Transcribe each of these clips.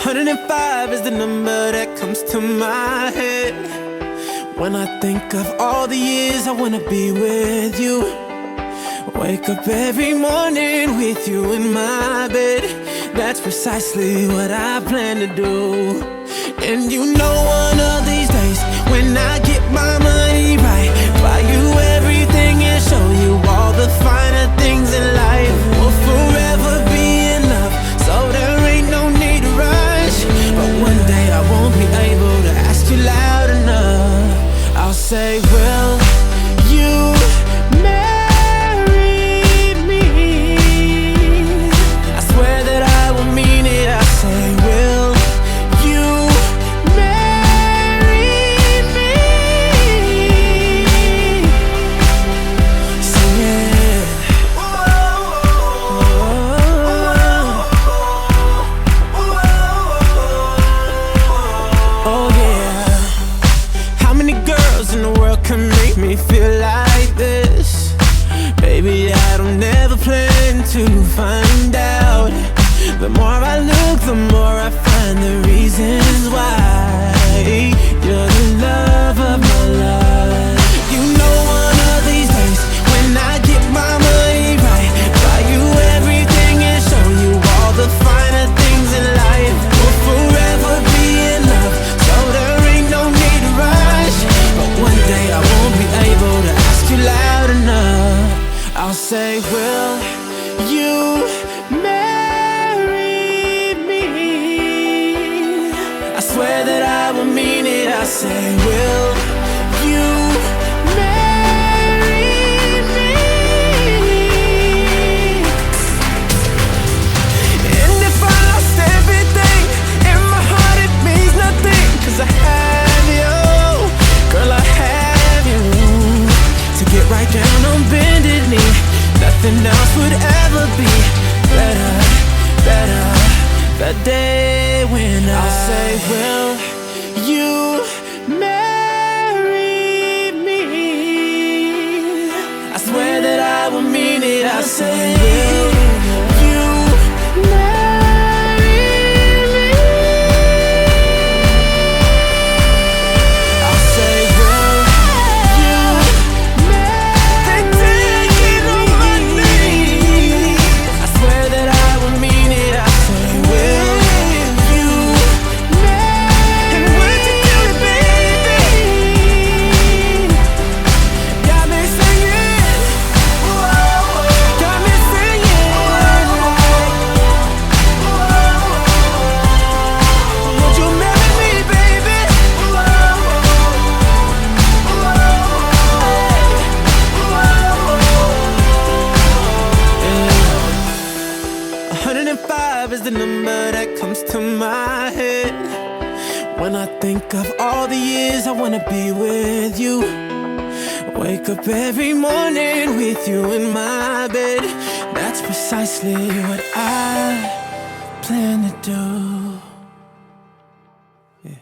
105 is the number that comes to my head when I think of all the years I wanna be with you. Wake up every morning with you in my bed. That's precisely what I plan to do. And you know one of these days, when I get my money right, buy you everything and show you all the finer things in life. We'll forever be in love, so there ain't no need to rush. But one day I won't be able to ask you loud enough. I'll say, will you marry me? I swear that I will mean it. I say, will you marry me? Sing it. Oh yeah. How many girls in the world can make me feel like this? Baby, I don't ever plan to find out. The more I look, the more I find the reasons why you're the love of my life. You know one of these days, when I get my money right, buy you everything and show you all the finer things in life. We'll forever be in love, so there ain't no need to rush. But one day I won't be able to ask you loud enough. I'll say, will you marry me? I swear that I will mean it. I say, will you marry me? And if I lost everything, in my heart it means nothing, 'cause I have you, girl, I have you. To get right down on bended knee, nothing else would ever be better, better. The day when I'll say, will you marry me? I swear that I will mean it. I say, will you marry me? I'll say, will you marry me? I swear that I will mean it. I say, will you marry? And would you do it, baby? Got me singing, got me singing. Would you marry me, baby? 105 is the number that comes to my head when I think of all the years I wanna be with you. Wake up every morning with you in my bed. That's precisely what I plan to do. Yeah.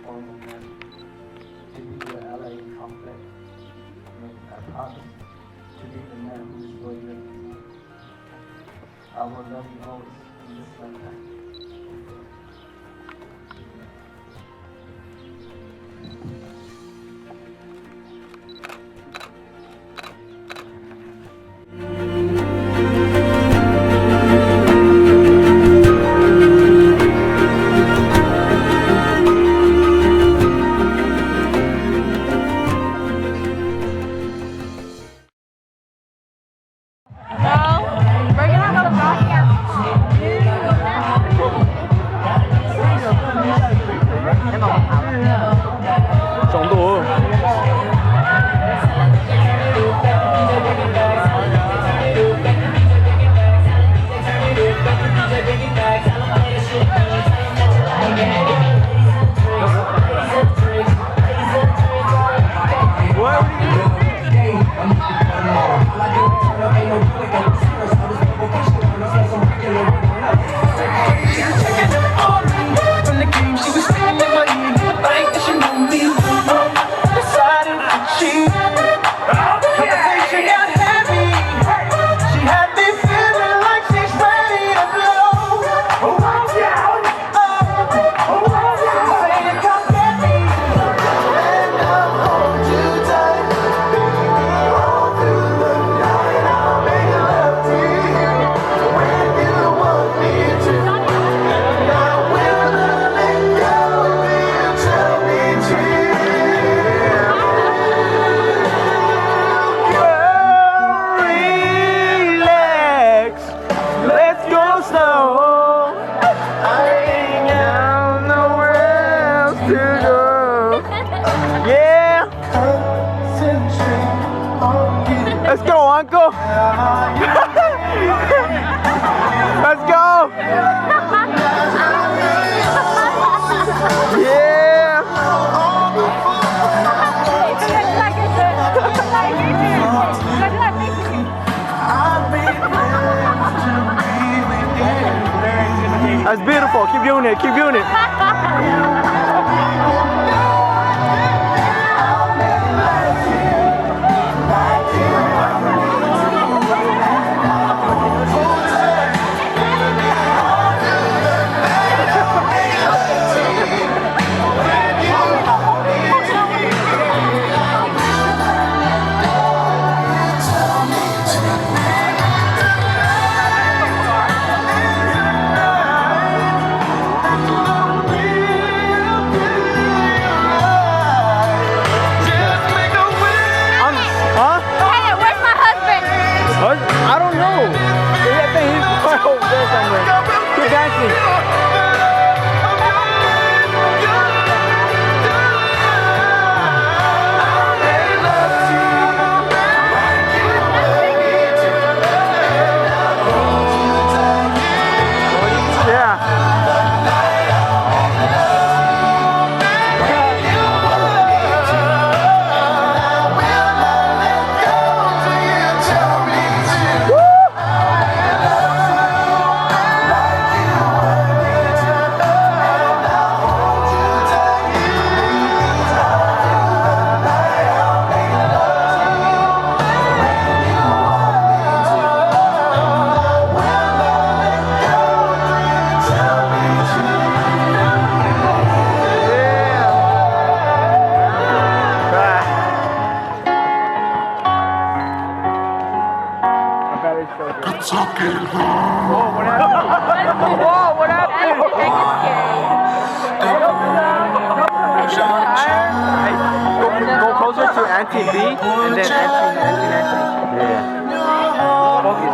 formal man to be the LA complex. I promise to be the man who is loyal. I will love you always in this lifetime. 정도. Let's go, uncle. Let's go. Yeah. That's beautiful. Keep doing it. Keep doing it. I don't know. I think he's right over there somewhere. Keep dancing. Whoa, what happened? Go closer to Auntie B and then Auntie. Yeah. Focus.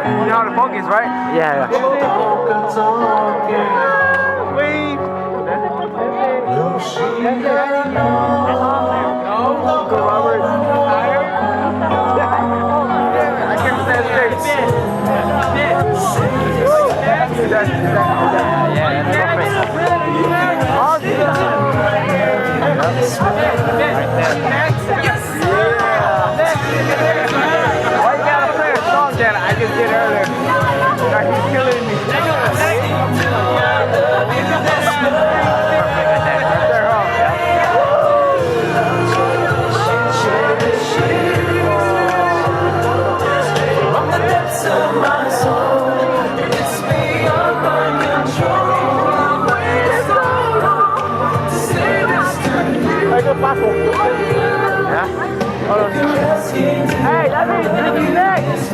You know how to focus, right? Yeah. Wave. Go, Robert. I can't stand straight. Why you gotta play a song that I just did earlier? He's killing me. paso. Yeah? Hold on. Hey, that's it. Ricky's next.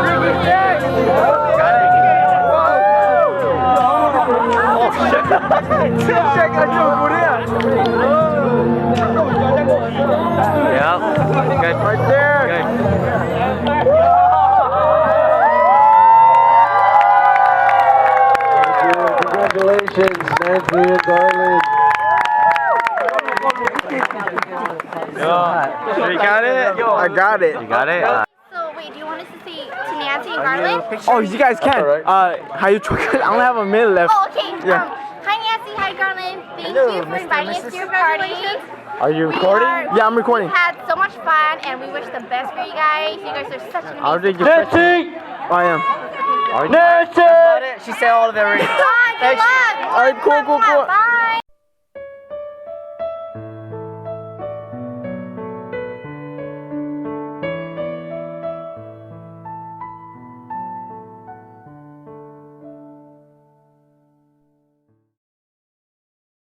Ricky's next. Got it. Oh, shit. Check out your good. Yeah. Good. Right there. Good. Congratulations, Nancy and Garland. You got it? I got it. You got it? So wait, do you want us to say to Nancy and Garland? Oh, you guys can. How you talk? I only have a minute left. Oh, okay. Yeah. Hi Nancy, hi Garland. Thank you for inviting us to your party. Are you recording? Yeah, I'm recording. We had so much fun, and we wish the best for you guys. You guys are such an I'll amazing take your picture. I am. Nancy! She said all of it already. Good luck. All right, cool. Bye.